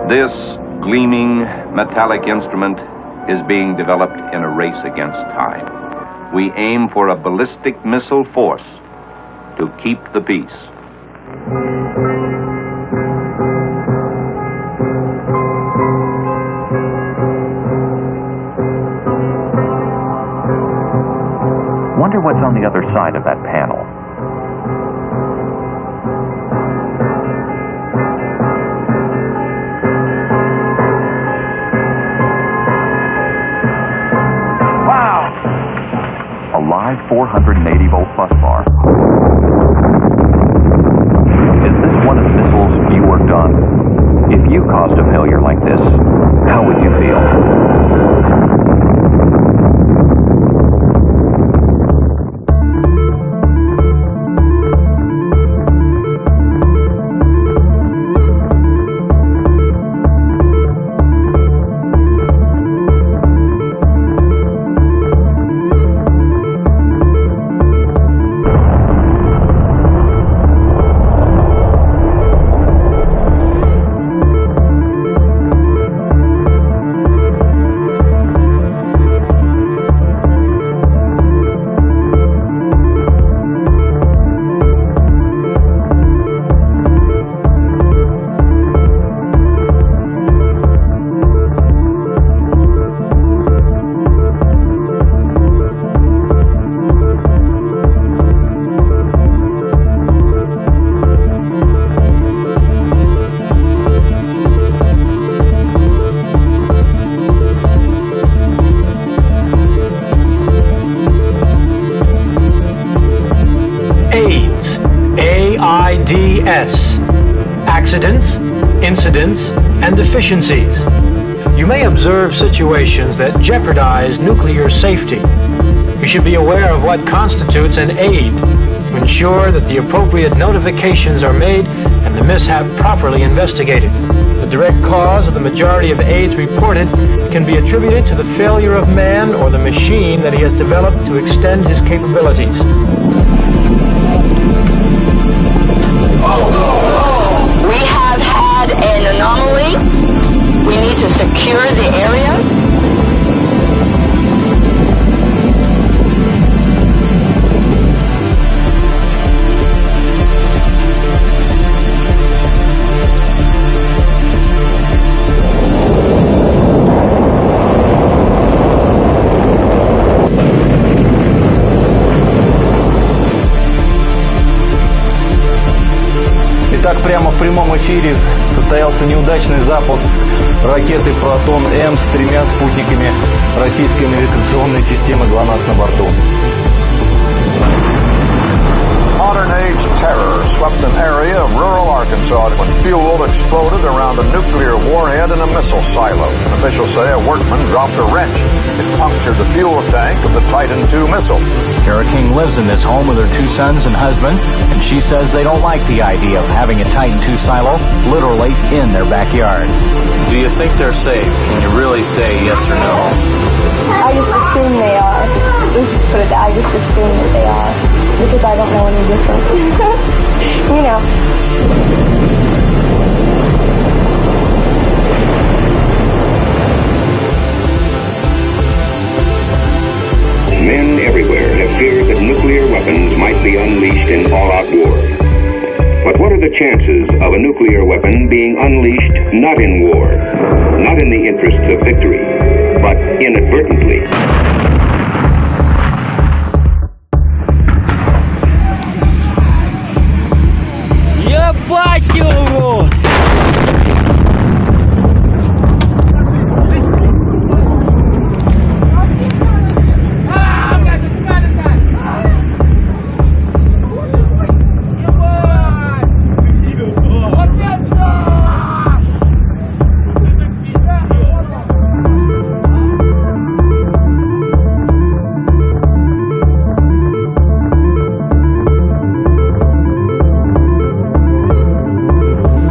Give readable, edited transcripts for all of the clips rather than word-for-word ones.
This gleaming metallic instrument is being developed in a race against time. We aim for a ballistic missile force to keep the peace. Wonder what's on the other side of that panel. A live 480-volt bus bar. Is this one of the missiles you worked on? If you caused a failure like this, how would you feel? accidents, incidents, and deficiencies. You may observe situations that jeopardize nuclear safety. You should be aware of what constitutes an aid to ensure that the appropriate notifications are made and the mishap properly investigated. The direct cause of the majority of aids reported can be attributed to the failure of man or the machine that he has developed to extend his capabilities. We have had an anomaly. We need to secure the area. Итак, прямо в прямом эфире состоялся неудачный запуск ракеты «Протон-М» с 3 спутниками российской навигационной системы ГЛОНАСС на борту. Modern-age terror swept an area of rural Arkansas when fuel exploded around a nuclear warhead in a missile silo. Officials say a workman dropped a wrench. It punctured the fuel tank of the Titan II missile. Kara King lives in this home with her 2 sons and husband, and she says they don't like the idea of having a Titan II silo literally in their backyard. Do you think they're safe? Can you really say yes or no? I just assume they are. Let's just put it that I just assume that they are. Because I don't know any different. You know. Men everywhere have feared that nuclear weapons might be unleashed in all-out war. But what are the chances of a nuclear weapon being unleashed not in war, not in the interests of victory, but inadvertently? Ебать его!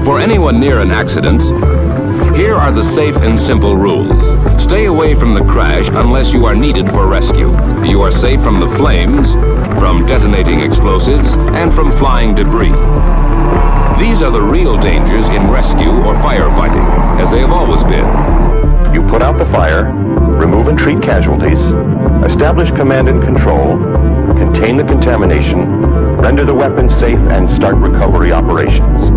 For anyone near an accident, here are the safe and simple rules. Stay away from the crash unless you are needed for rescue. You are safe from the flames, from detonating explosives, and from flying debris. These are the real dangers in rescue or firefighting, as they have always been. You put out the fire, remove and treat casualties, establish command and control, contain the contamination, render the weapon safe, and start recovery operations.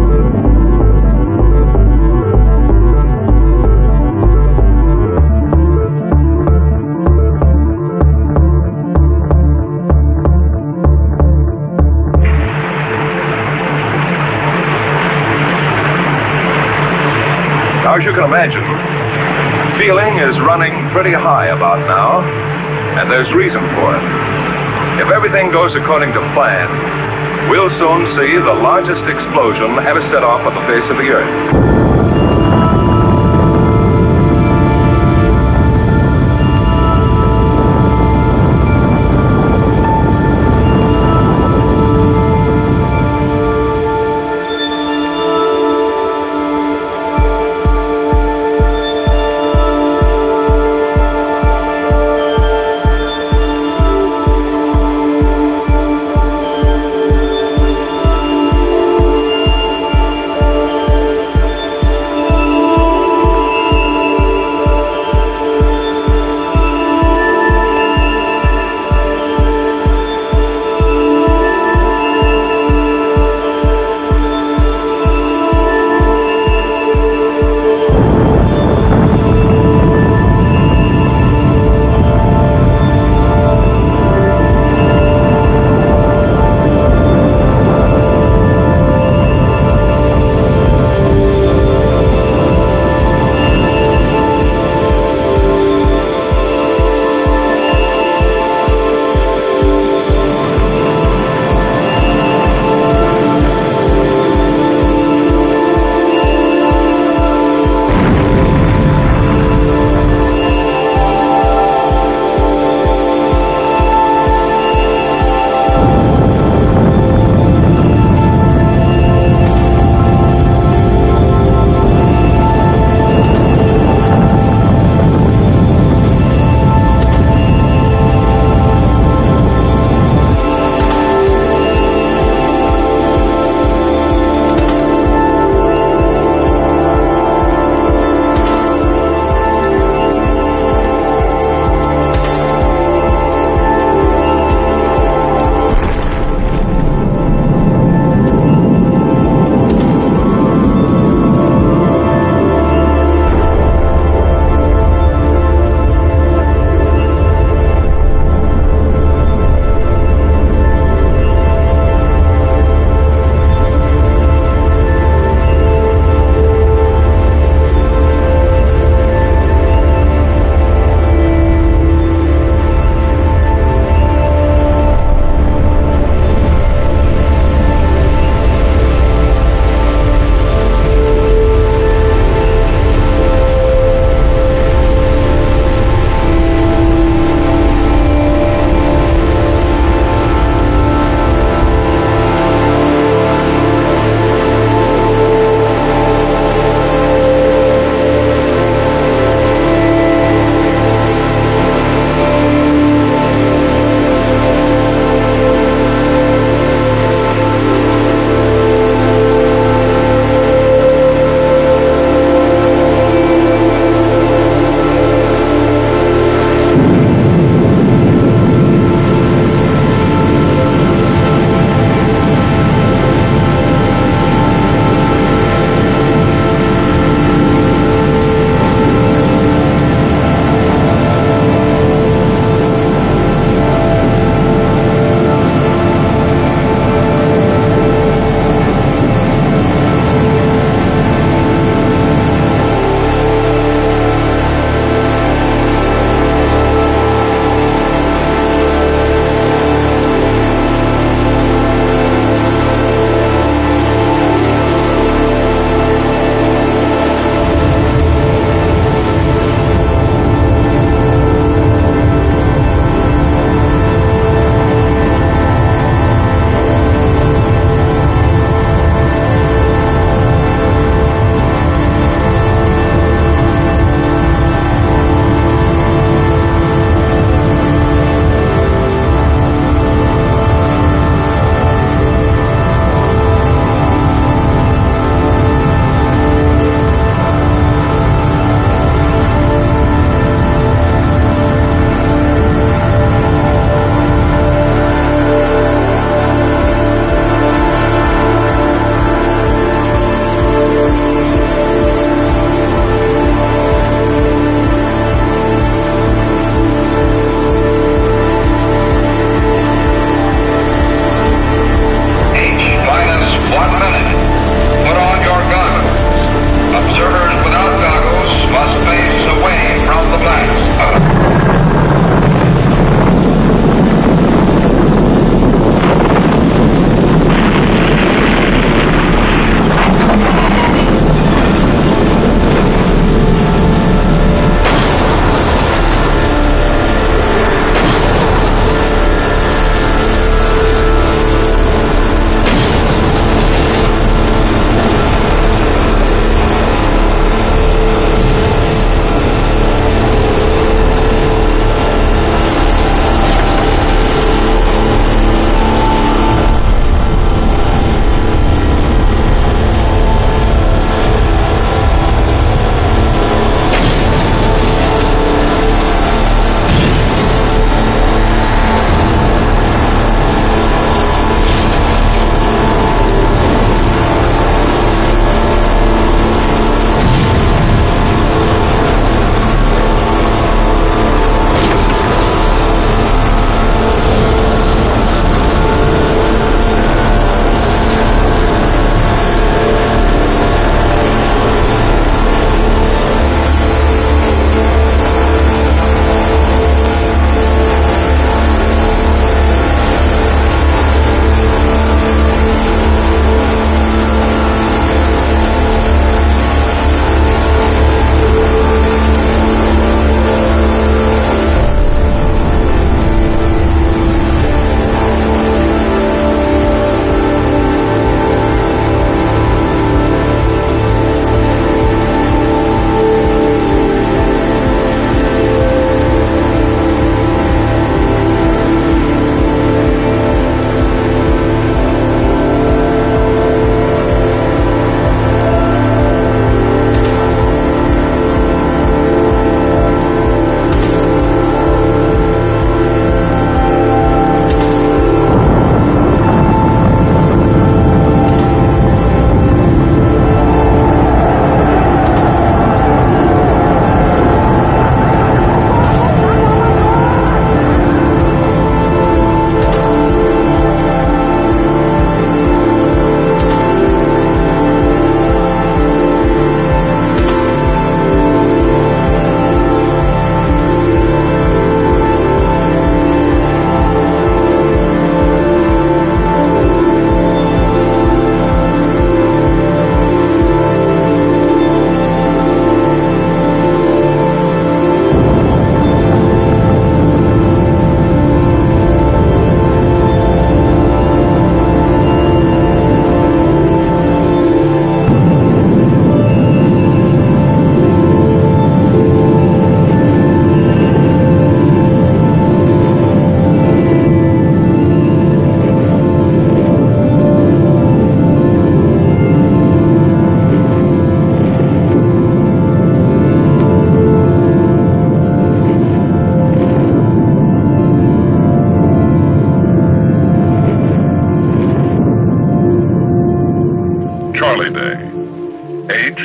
As you can imagine, feeling is running pretty high about now, and there's reason for it. If everything goes according to plan, we'll soon see the largest explosion ever set off on the face of the Earth.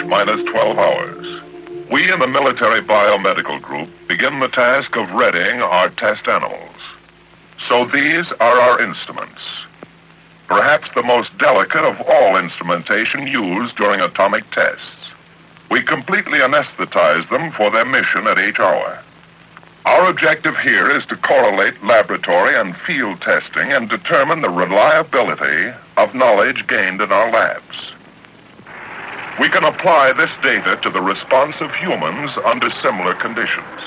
minus 12 hours. We in the Military Biomedical Group begin the task of readying our test animals. So these are our instruments. Perhaps the most delicate of all instrumentation used during atomic tests. We completely anesthetize them for their mission at each hour. Our objective here is to correlate laboratory and field testing and determine the reliability of knowledge gained in our labs. We can apply this data to the response of humans under similar conditions.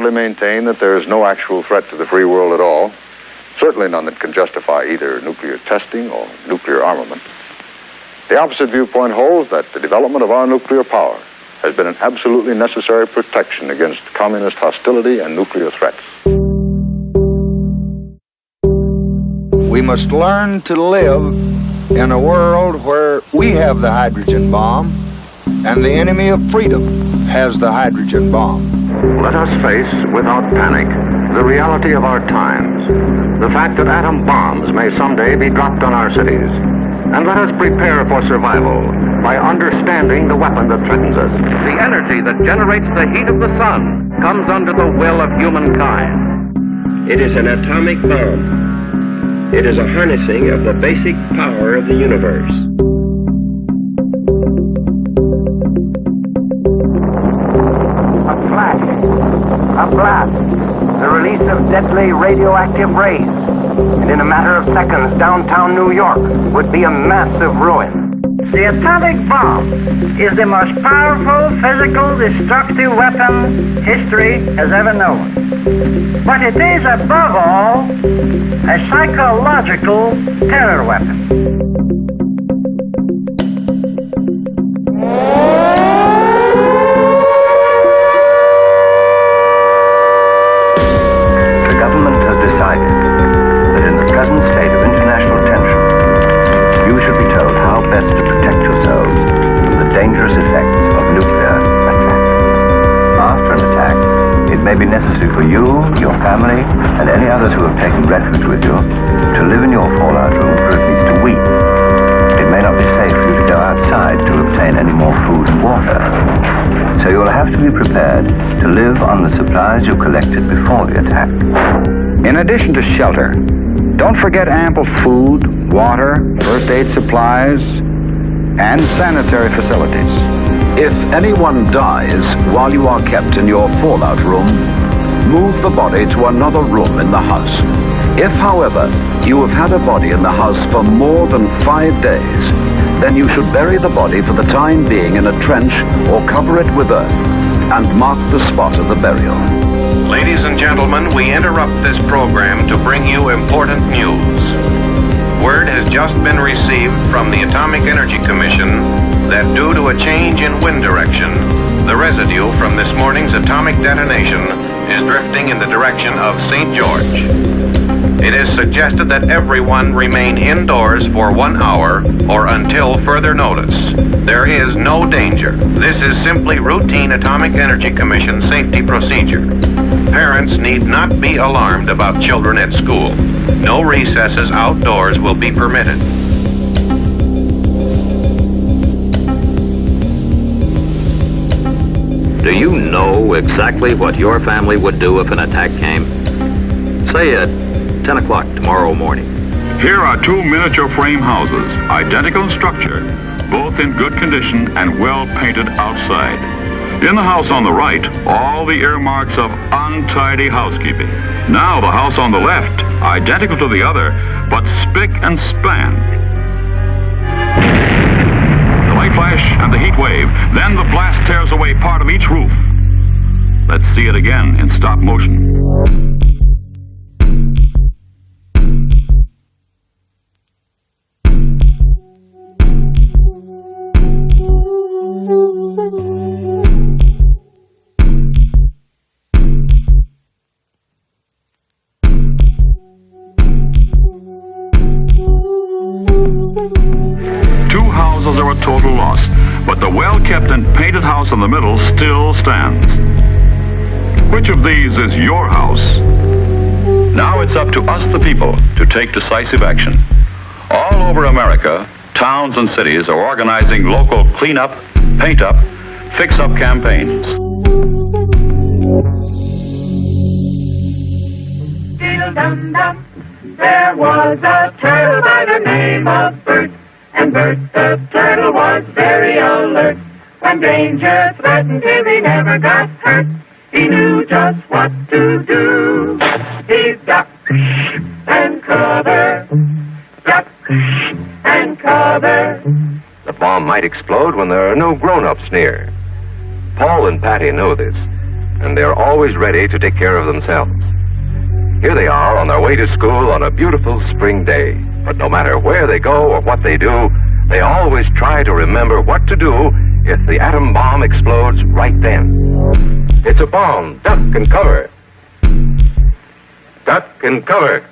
Maintain that there is no actual threat to the free world at all, certainly none that can justify either nuclear testing or nuclear armament. The opposite viewpoint holds that the development of our nuclear power has been an absolutely necessary protection against communist hostility and nuclear threats. We must learn to live in a world where we have the hydrogen bomb and the enemy of freedom has the hydrogen bomb. Let us face, without panic, the reality of our times. The fact that atom bombs may someday be dropped on our cities. And let us prepare for survival by understanding the weapon that threatens us. The energy that generates the heat of the sun comes under the will of humankind. It is an atomic bomb. It is a harnessing of the basic power of the universe. A blast, the release of deadly radioactive rays, and in a matter of seconds, downtown New York would be a massive ruin. The atomic bomb is the most powerful physical destructive weapon history has ever known. But it is, above all, a psychological terror weapon. Necessary for you, your family, and any others who have taken refuge with you to live in your fallout room for at least a week. It may not be safe for you to go outside to obtain any more food and water. So you will have to be prepared to live on the supplies you collected before the attack. In addition to shelter, don't forget ample food, water, first aid supplies, and sanitary facilities. If anyone dies while you are kept in your fallout room, move the body to another room in the house. If, however, you have had a body in the house for more than 5 days, then you should bury the body for the time being in a trench or cover it with earth and mark the spot of the burial. Ladies and gentlemen, we interrupt this program to bring you important news. Word has just been received from the Atomic Energy Commission that due to a change in wind direction, the residue from this morning's atomic detonation is drifting in the direction of St. George. It is suggested that everyone remain indoors for 1 hour or until further notice. There is no danger. This is simply routine Atomic Energy Commission safety procedure. Parents need not be alarmed about children at school. No recesses outdoors will be permitted. Do you know exactly what your family would do if an attack came? Say at 10 o'clock tomorrow morning. Here are 2 miniature frame houses, identical in structure, both in good condition and well painted outside. In the house on the right, all the earmarks of untidy housekeeping. Now the house on the left, identical to the other, but spick and span. The light flash and the heat wave, then the blast tears away part of each roof. Let's see it again in stop motion. Total loss, but the well-kept and painted house in the middle still stands. Which of these is your house? Now it's up to us, the people, to take decisive action. All over America, towns and cities are organizing local cleanup, paint-up, fix-up campaigns. Diddle-dum-dum, there was a turtle by the name of Bert. And Bert the turtle was very alert. When danger threatened him, he never got hurt. He knew just what to do. He'd duck and cover, duck and cover. The bomb might explode when there are no grown-ups near. Paul and Patty know this, and they're always ready to take care of themselves. Here they are on their way to school on a beautiful spring day. But no matter where they go or what they do, they always try to remember what to do if the atom bomb explodes right then. It's a bomb. Duck and cover. Duck and cover.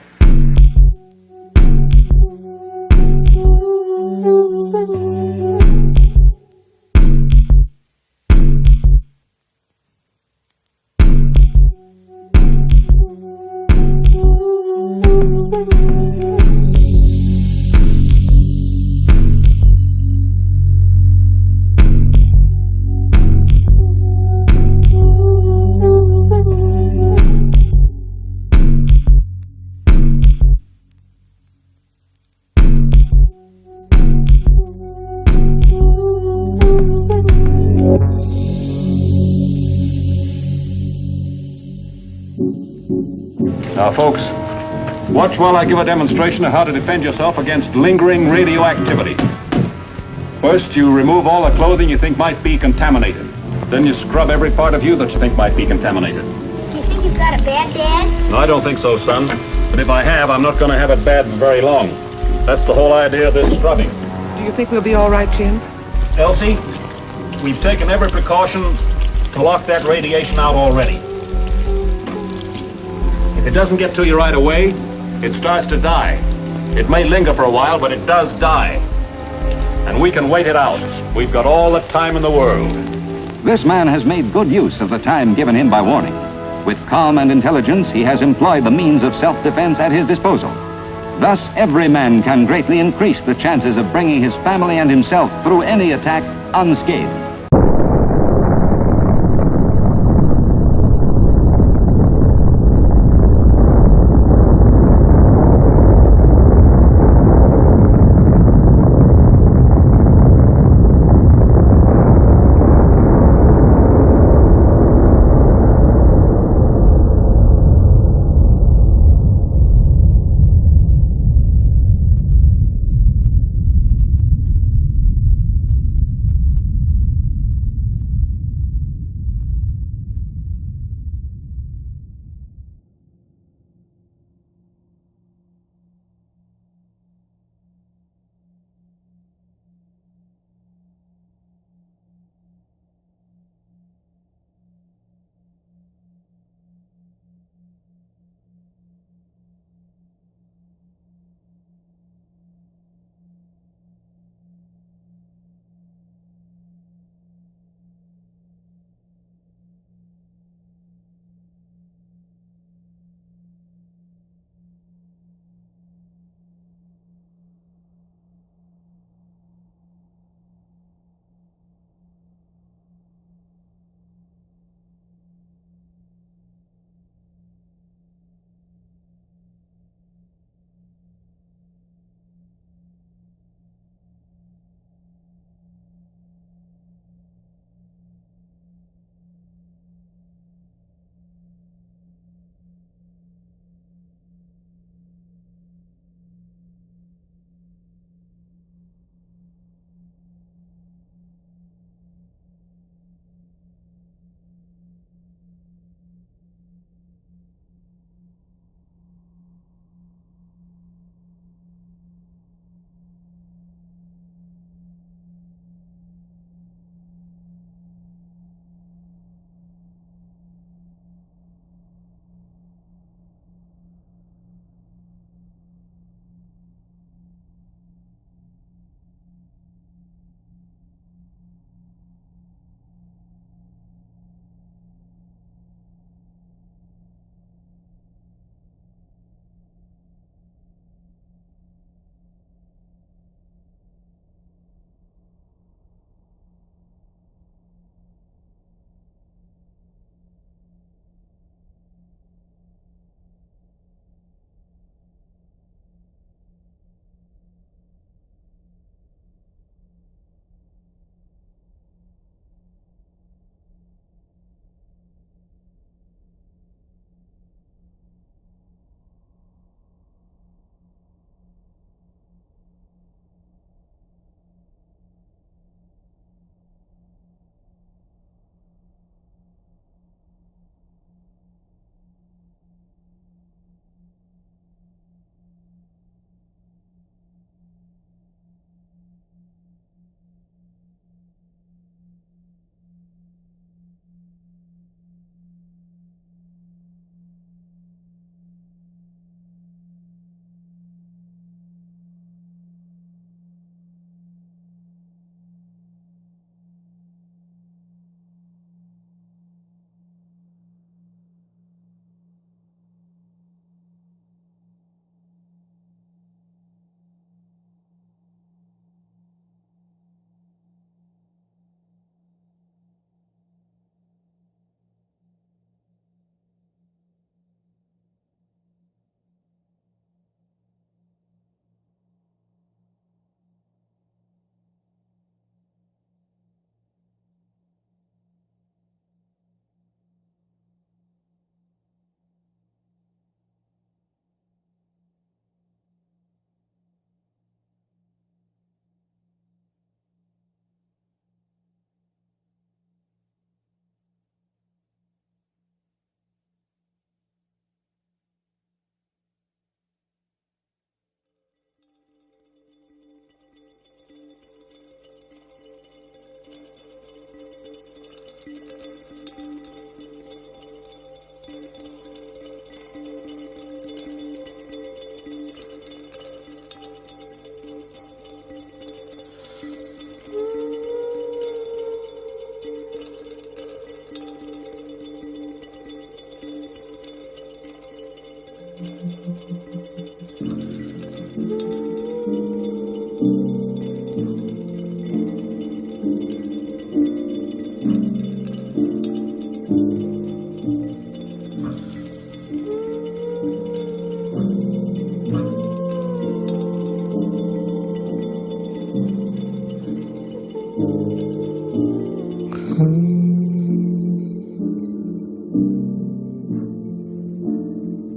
Now, folks, watch while I give a demonstration of how to defend yourself against lingering radioactivity. First, you remove all the clothing you think might be contaminated. Then you scrub every part of you that you think might be contaminated. Do you think you've got it bad, Dad? No, I don't think so, son. But if I have, I'm not going to have it bad for very long. That's the whole idea of this scrubbing. Do you think we'll be all right, Jim? Elsie, we've taken every precaution to lock that radiation out already. If it doesn't get to you right away, it starts to die. It may linger for a while, but it does die. And we can wait it out. We've got all the time in the world. This man has made good use of the time given him by warning. With calm and intelligence, he has employed the means of self-defense at his disposal. Thus, every man can greatly increase the chances of bringing his family and himself through any attack unscathed.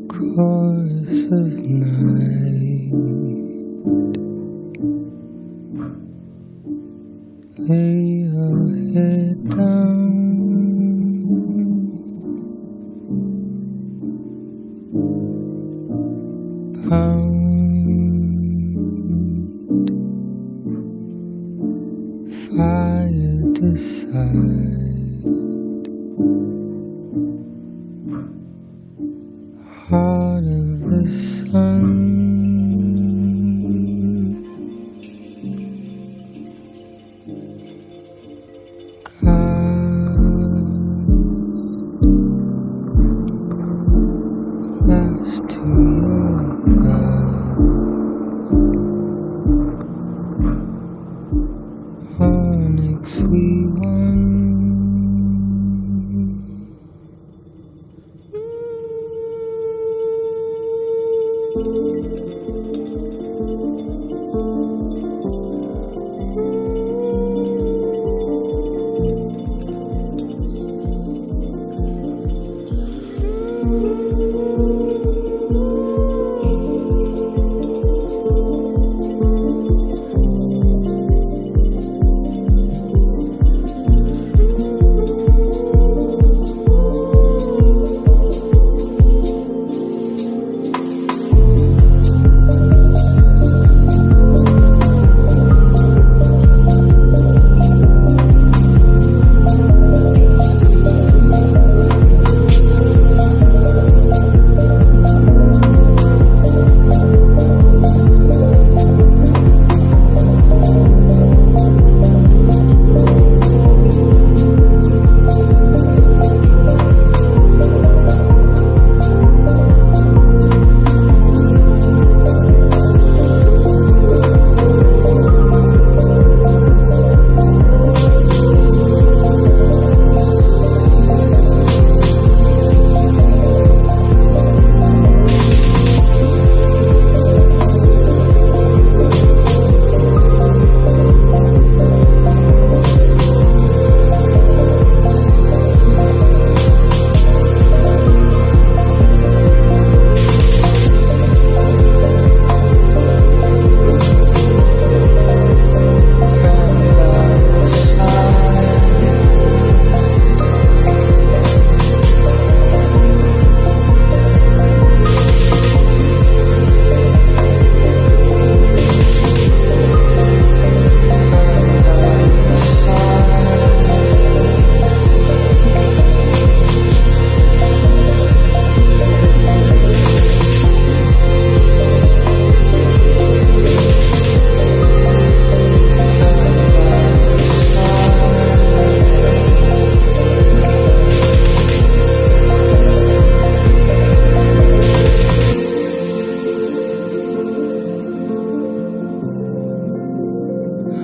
Chorus of night, lay your head down, pound, fire decide. Heart of the sun, God, last to your God, onyx we won.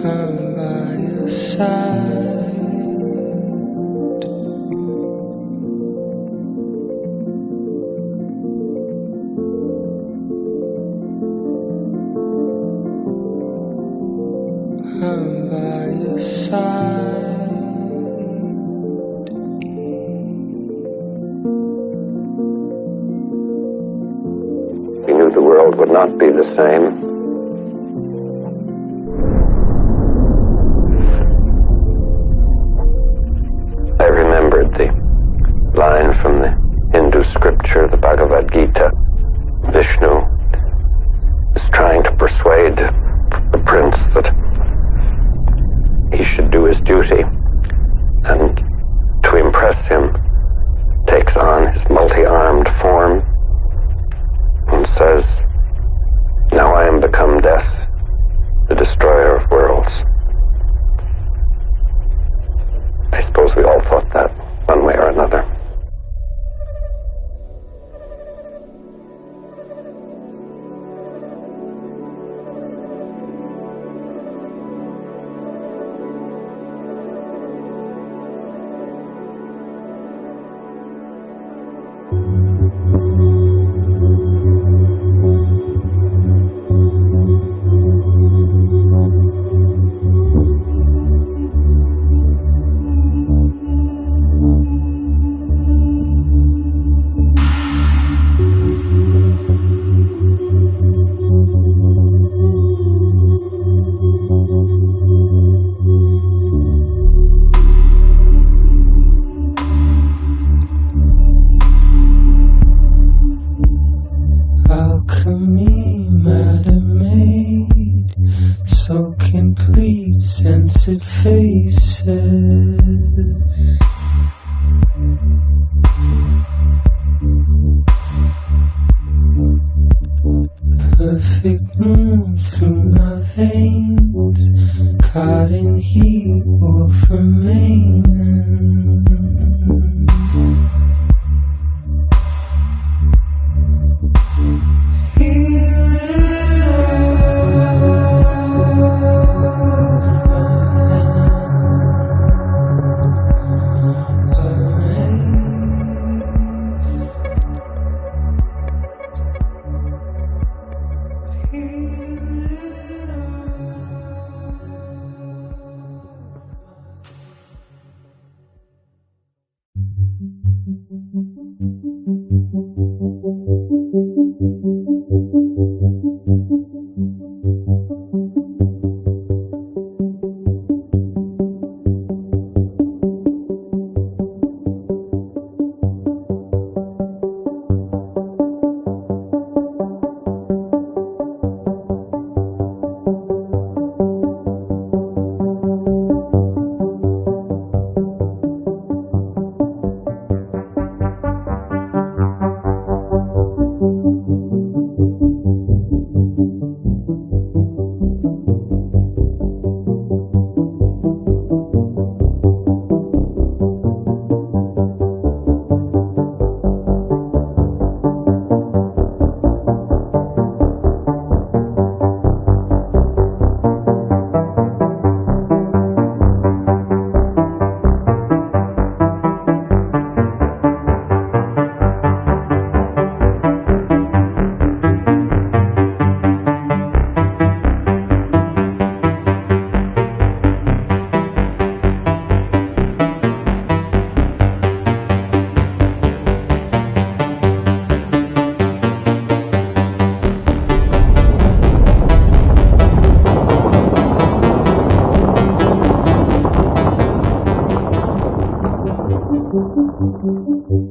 I'm by your side. I'm by your side. He knew the world would not be the same. I remembered the line from the Hindu scripture, the Bhagavad Gita. Vishnu is trying to persuade the prince that he should do his duty, and to impress him takes on his multi-armed form and says, "Now I am faces. Perfect moon through my veins, caught in heat of remaining.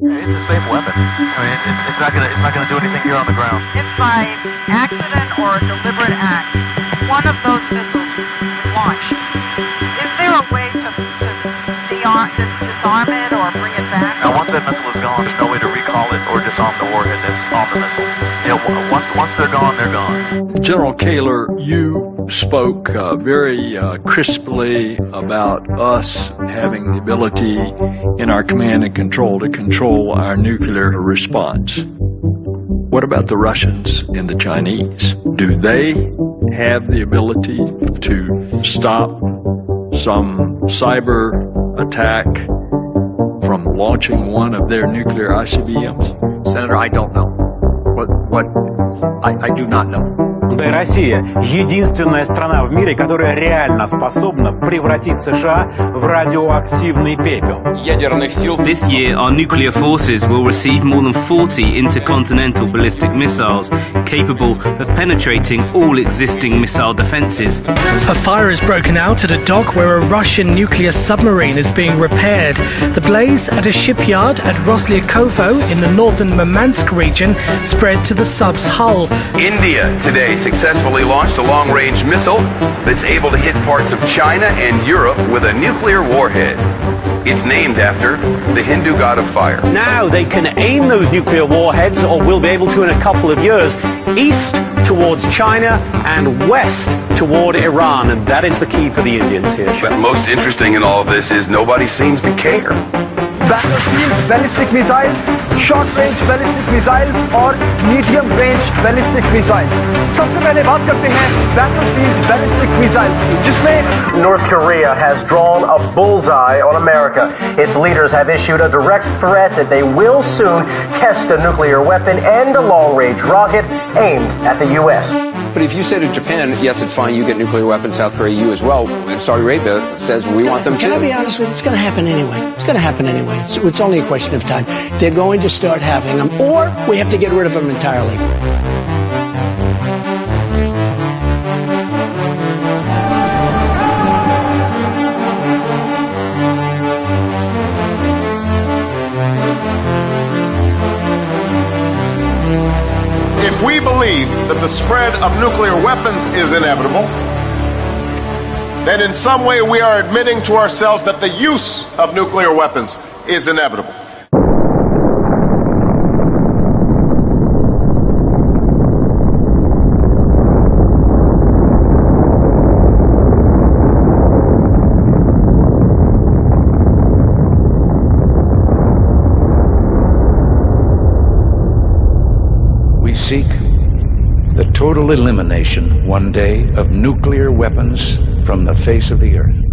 It's a safe weapon. I mean, it's not gonna do anything here on the ground. If by accident or a deliberate act, one of those missiles was launched, is there a way to disarm it or bring it back? Now, once that missile is gone, there's no way to recall it or disarm the warhead that's on the missile. Once they're gone, they're gone. General Kaler, you spoke very crisply about us having the ability in our command and control to control our nuclear response. What about the Russians and the Chinese? Do they have the ability to stop some cyber attack from launching one of their nuclear ICBMs? Senator, I don't know. I do not know. Да и Россия – единственная страна в мире, которая реально способна превратить США в радиоактивный пепел. Ядерных сил. This year, our nuclear forces will receive more than 40 intercontinental ballistic missiles capable of penetrating all existing missile defenses. A fire has broken out at a dock where a Russian nuclear submarine is being repaired. The blaze at a shipyard at Roslyakovo in the northern Murmansk region spread to the sub's hull. India today successfully launched a long-range missile that's able to hit parts of China and Europe with a nuclear warhead. It's named after the Hindu god of fire. Now they can aim those nuclear warheads, or will be able to in a couple of years, east towards China and west toward Iran, and that is the key for the Indians here. But most interesting in all of this is nobody seems to care. Battlefield ballistic missiles, short-range ballistic missiles और medium-range ballistic missiles. सबसे पहले बात करते हैं battlefield ballistic missiles की, जिसमें North Korea has drawn a bullseye on America. Its leaders have issued a direct threat that they will soon test a nuclear weapon and a long-range rocket aimed at the U.S. But if you say to Japan, yes, it's fine, you get nuclear weapons, South Korea, you as well, and Saudi Arabia says we want them too. Can I be honest with you? It's going to happen anyway. It's going to happen anyway. It's only a question of time. They're going to start having them, or we have to get rid of them entirely. If we believe that the spread of nuclear weapons is inevitable, then in some way we are admitting to ourselves that the use of nuclear weapons is inevitable. We seek the total elimination one day of nuclear weapons from the face of the earth.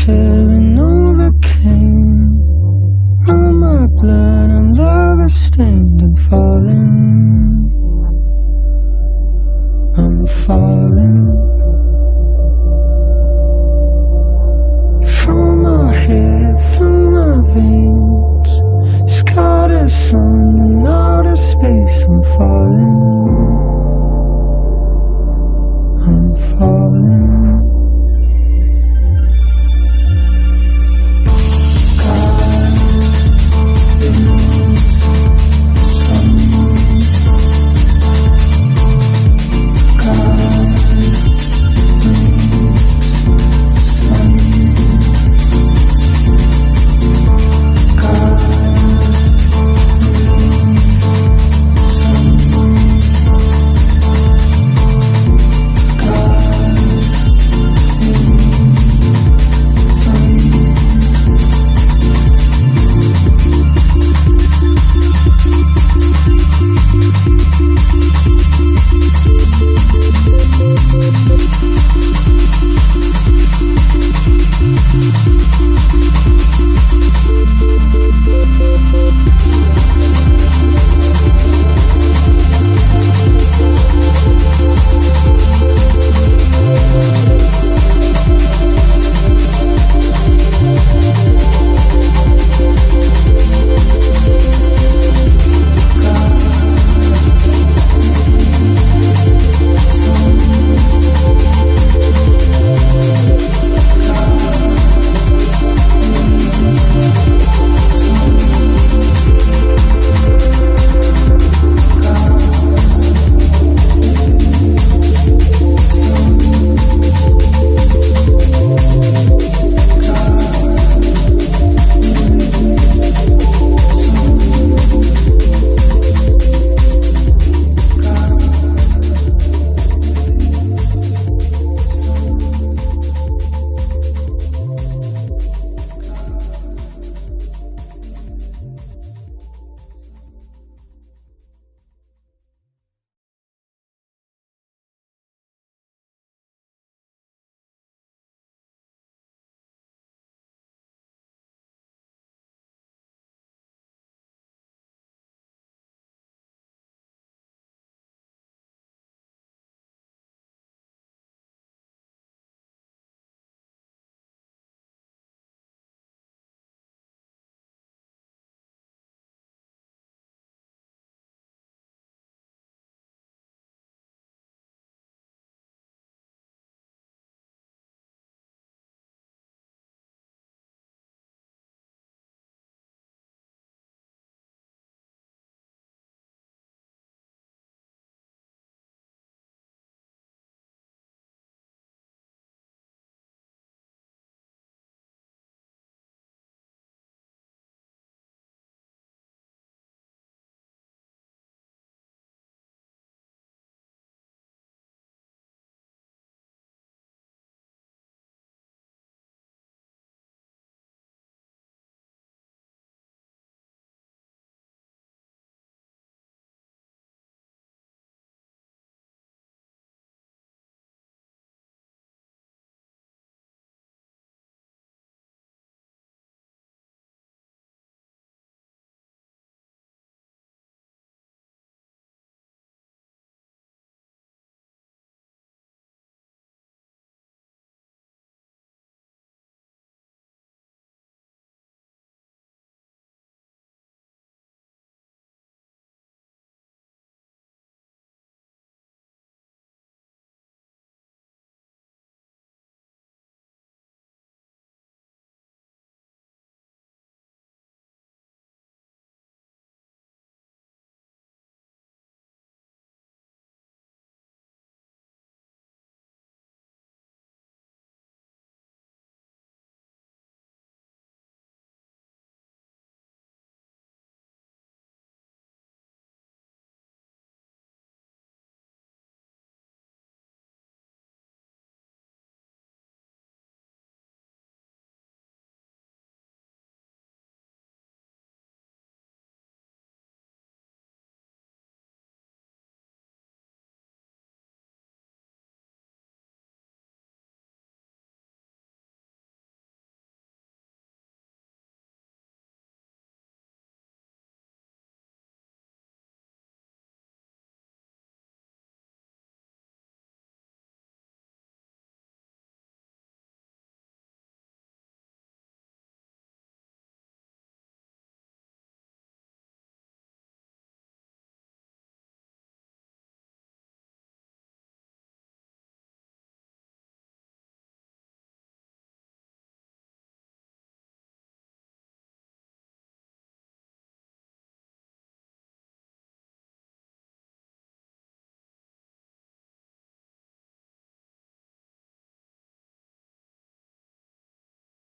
Tearing overcame on my blood, love is stained and falling. From my head through my veins, sky to sun and outer space, I'm falling. I'm falling.